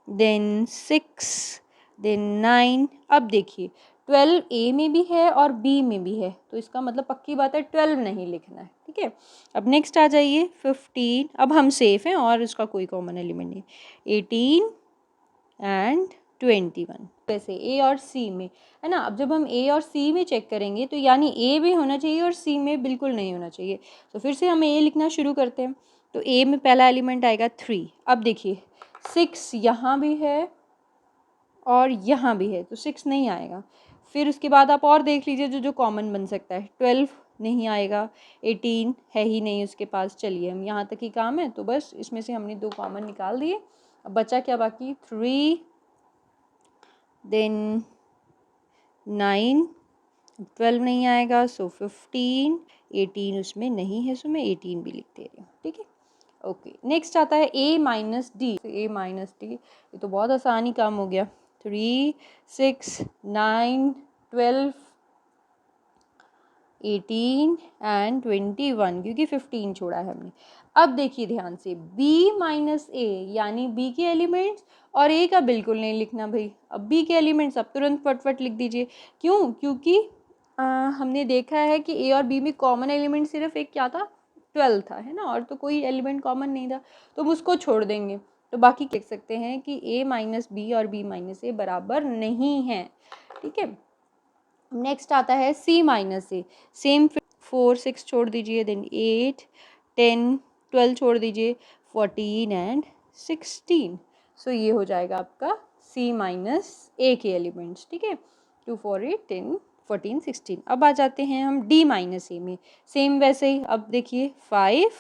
देन 6, देन 9। अब देखिए 12 A में भी है और B में भी है, तो इसका मतलब पक्की बात है 12 नहीं लिखना है, ठीक है। अब नेक्स्ट आ जाइए 15। अब हम सेफ हैं और इसका कोई कॉमन एलिमेंट नहीं, 18 एंड 21। वैसे A और C में, है ना। अब जब हम A और C में चेक करेंगे तो यानी A में होना चाहिए और C में बिल्कुल नहीं होना चाहिए। तो फिर से हम A लिखना शुरू करते हैं। तो A में पहला एलिमेंट आएगा 3। अब देखिए 6 यहाँ भी है और यहाँ भी है, तो 6 नहीं आएगा। फिर उसके बाद आप और देख लीजिए जो जो कॉमन बन सकता है। 12 नहीं आएगा, 18 है ही नहीं उसके पास। चलिए हम यहाँ तक ही काम है, तो बस इसमें से हमने 2 कॉमन निकाल दिए। अब बचा क्या बाकी, 3 देन 9, 12 नहीं आएगा, सो 15, 18 उसमें नहीं है, सो मैं 18 भी लिख दे रही हूँ, ठीक है। ओके, नेक्स्ट आता है a minus D. a minus D, ये तो बहुत आसानी काम हो गया। 3, 6, 9, 12, 18 एंड 21, क्योंकि 15 छोड़ा है हमने। अब देखिए ध्यान से, b माइनस ए यानी b के एलिमेंट्स, और a का बिल्कुल नहीं लिखना भाई। अब b के एलिमेंट्स अब तुरंत फटफट लिख दीजिए। क्यों? क्योंकि हमने देखा है कि a और b में कॉमन एलिमेंट सिर्फ एक क्या था, 12 था, है ना, और तो कोई एलिमेंट कॉमन नहीं था, तो हम उसको छोड़ देंगे। तो बाकी लिख सकते हैं कि a माइनस बी और b माइनस ए बराबर नहीं है, ठीक है। नेक्स्ट आता है c माइनस ए, सेम 4, 6 छोड़ दीजिए, देन 8, 10, 12 छोड़ दीजिए, 14 एंड 16। सो ये हो जाएगा आपका c माइनस ए के एलिमेंट्स, ठीक है। 2, 4, 8, 10, 14, 16। अब आ जाते हैं हम d माइनस ए में, सेम वैसे ही। अब देखिए 5,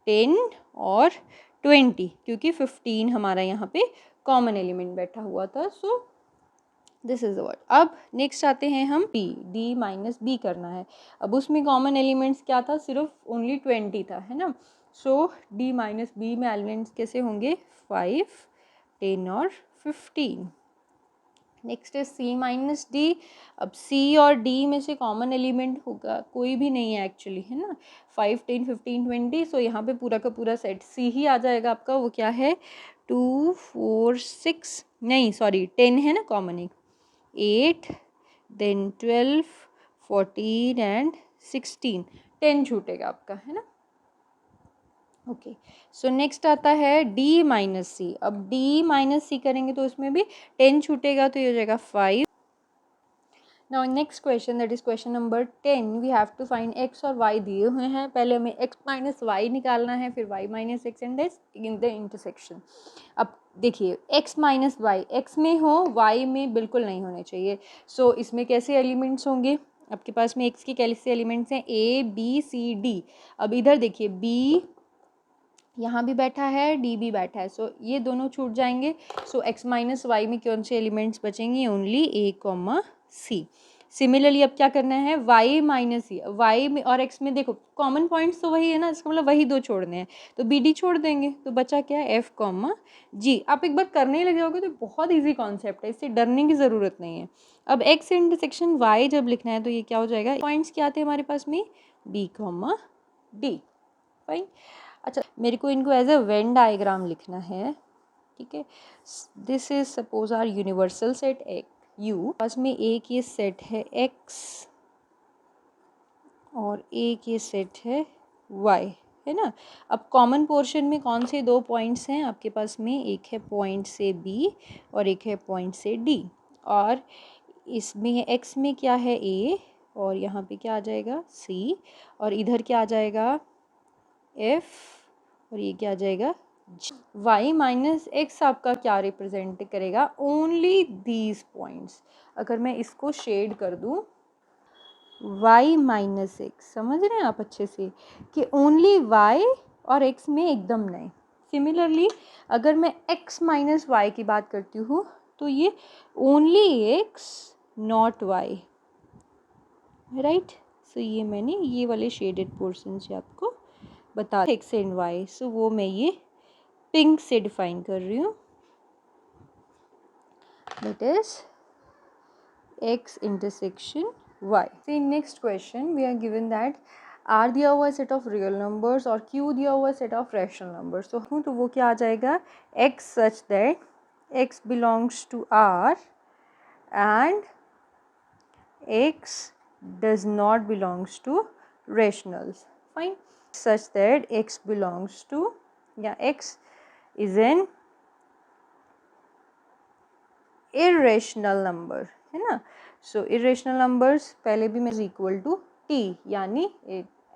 10 और 20, क्योंकि 15 हमारा यहाँ पे कॉमन एलिमेंट बैठा हुआ था, सो दिस इज द वर्ड। अब नेक्स्ट आते हैं हम b, d माइनस बी करना है। अब उसमें कॉमन एलिमेंट्स क्या था, सिर्फ ओनली 20 था, है ना। सो d माइनस बी में एलिमेंट्स कैसे होंगे, 5, 10 और 15। नेक्स्ट है c माइनस डी। अब c और d में से कॉमन एलिमेंट होगा कोई भी नहीं है एक्चुअली, है ना। 5, 10, 15, 20, सो यहाँ पे पूरा का पूरा सेट c ही आ जाएगा आपका। वो क्या है, 2, 4, 6, नहीं सॉरी 10 है ना कॉमन, एक 8, देन 12, 14 एंड 16, 10 छूटेगा आपका, है ना। ओके, सो नेक्स्ट आता है d माइनस सी। अब d माइनस सी करेंगे तो उसमें भी 10 छूटेगा, तो ये हो जाएगा 5। Now next question, that is question number 10। We have to find x और y दिए हुए हैं। पहले हमें x माइनस वाई निकालना है, फिर y minus x and this in the intersection. अब देखिए x माइनस वाई x में हो, y में बिल्कुल नहीं होने चाहिए। सो इसमें कैसे एलिमेंट्स होंगे, आपके पास में x के कैसे एलिमेंट्स हैं, a b c d। अब इधर देखिए b यहाँ भी बैठा है, डी भी बैठा है, सो ये दोनों छूट जाएंगे। सो x माइनस वाई में कौन से एलिमेंट्स बचेंगे, only a comma C. Similarly अब क्या करना है, y माइनस सी। वाई में और x में देखो कॉमन पॉइंट्स तो वही है ना, इसका मतलब वही दो छोड़ने हैं, तो बी डी छोड़ देंगे, तो बचा क्या है, f कॉमा जी। आप एक बार करने लग जाओगे तो बहुत ईजी कॉन्सेप्ट है, इससे डरने की ज़रूरत नहीं है। अब x इंटरसेक्शन y जब लिखना है तो ये क्या हो जाएगा, पॉइंट्स क्या आते हैं हमारे पास में, b कॉमा डी। फाइन। अच्छा, मेरे को इनको एज अ वेन डायग्राम लिखना है, ठीक है। This is suppose our universal set एक यू, पास में एक ये सेट है x और एक ये सेट है y, है ना। अब कॉमन पोर्शन में कौन से दो पॉइंट्स हैं आपके पास में, एक है पॉइंट से b और एक है पॉइंट से d। और इसमें x में क्या है a, और यहाँ पे क्या आ जाएगा c, और इधर क्या आ जाएगा f, और ये क्या आ जाएगा y माइनस एक्स। आपका क्या रिप्रेजेंट करेगा, ओनली दीज पॉइंट्स। अगर मैं इसको शेड कर दूं y माइनस एक्स, समझ रहे हैं आप अच्छे से कि ओनली y और x में एकदम नहीं। सिमिलरली अगर मैं x माइनस वाई की बात करती हूँ तो ये only x not y, right. So ये मैंने ये वाले शेडेड पोर्शन से आपको बता x एंड y, सो वो मैं ये पिंक से डिफाइन कर रही हूँ, that is x intersection y. See next question we are given that R दिया हुआ सेट ऑफ रियल नंबर्स और Q दिया हुआ सेट ऑफ रैशनल नंबर्स। तो वो क्या आ जाएगा, x such that x belongs to R and x does not belongs to rationals. Fine. Such that x belongs to, yeah, x is an irrational number, है ना। सो irrational numbers पहले भी मैं इक्वल टू टी, यानी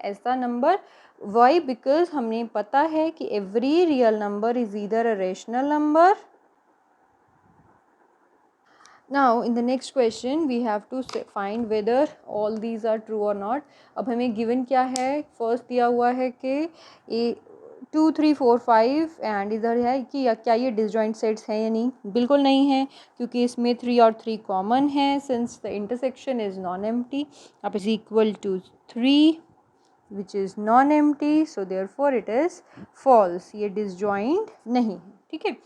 ऐसा number Y, because हमने पता है कि every real number is either a rational number. Now in the next question we have to find whether all these are true और नॉट। अब हमें गिवन क्या है, फर्स्ट दिया हुआ है कि 2 3 4 5 एंड इधर है कि क्या ये डिसजॉइंट सेट्स हैं या नहीं, बिल्कुल नहीं है क्योंकि इसमें 3 और 3 कॉमन है since the intersection is non empty. अब is equal to 3 which is non empty, so therefore it is false, ये डिसजॉइंट नहीं है। ठीक है,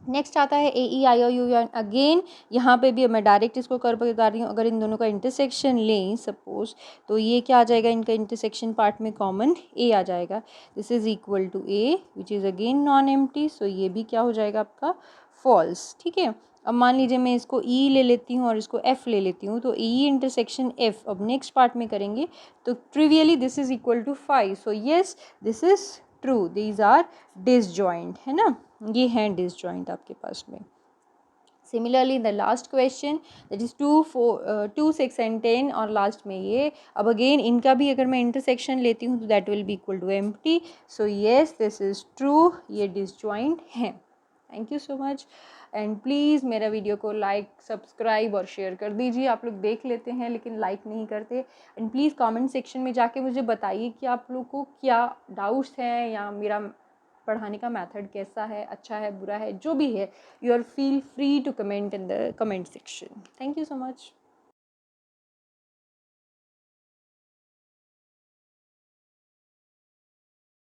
नेक्स्ट आता है A E I O U N. Again यहाँ पे भी मैं डायरेक्ट इसको कर बता रही हूँ, अगर इन दोनों का इंटरसेक्शन लें सपोज, तो ये क्या आ जाएगा, इनका इंटरसेक्शन पार्ट में कॉमन ए आ जाएगा। This is equal to A which is again non empty, so ये भी क्या हो जाएगा आपका फॉल्स। ठीक है, अब मान लीजिए मैं इसको ई ले लेती हूँ और इसको एफ ले लेती हूँ, तो ई इंटरसेक्शन एफ अब नेक्स्ट पार्ट में करेंगे तो trivially this is equal to 5, so yes this is true, these are disjoint, है ना, ये हैं डिसजॉइंट आपके पास में। Similarly the last question that is 2 4 2 6 and 10 और लास्ट में ये, अब अगेन इनका भी अगर मैं इंटरसेक्शन लेती हूँ तो that will be equal to empty, so yes this is true, ये डिसजॉइंट हैं। Thank you so much and please मेरा वीडियो को लाइक सब्सक्राइब और शेयर कर दीजिए। आप लोग देख लेते हैं लेकिन लाइक नहीं करते, एंड प्लीज़ कमेंट सेक्शन में जाके मुझे बताइए कि आप लोग को क्या डाउट्स हैं या मेरा पढ़ाने का मेथड कैसा है, अच्छा है, बुरा है, जो भी है, you are feel free to comment in the comment section. Thank you so much.